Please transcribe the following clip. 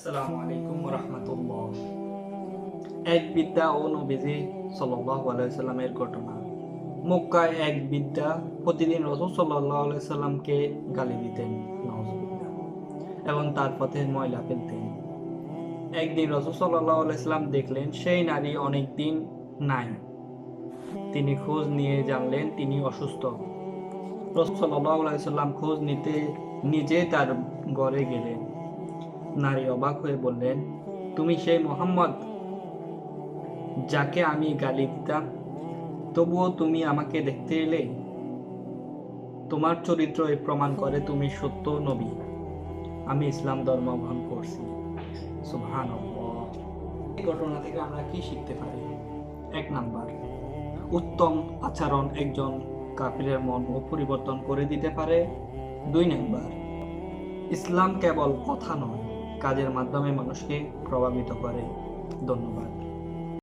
আসসালামু আলাইকুম ওয়া রাহমাতুল্লাহ। এক বৃদ্ধা ও নবীজি সাল্লাল্লাহু আলাইহি সাল্লামের ঘটনা। মক্কায় এক বৃদ্ধা প্রতিদিন রাসূল সাল্লাল্লাহু আলাইহি সাল্লামকে গালি দিতেন, নাউজুবিল্লাহ, এবং তার পথে ময়লা ফেলতেন। একদিন রাসূল সাল্লাল্লাহু আলাইহি সাল্লাম দেখলেন সেই নারী অনেক দিন নাই। তিনি খোঁজ নিয়ে জানলেন তিনি অসুস্থ। রাসূল সাল্লাল্লাহু আলাইহি সাল্লাম খোঁজ নিতে নিজে তার ঘরে গেলেন। নারী অবাক হয়ে বললেন, তুমি সেই মুহাম্মদ যাকে আমি গালি দিতাম, তবুও তুমি আমাকে দেখতে এলে? তোমার চরিত্র এ প্রমাণ করে তুমি সত্য নবী। আমি ইসলাম ধর্ম গ্রহণ করছি। সুবহানাল্লাহ। এই ঘটনা থেকে আমরা কি শিখতে পারি? ১ নাম্বার, উত্তম আচরণ একজন কাফিরের মন ও পরিবর্তন করে দিতে পারে। ২ নাম্বার, ইসলাম কেবল কথা নয়, কাজের মাধ্যমে মানুষকে প্রভাবিত করে। ধন্যবাদ।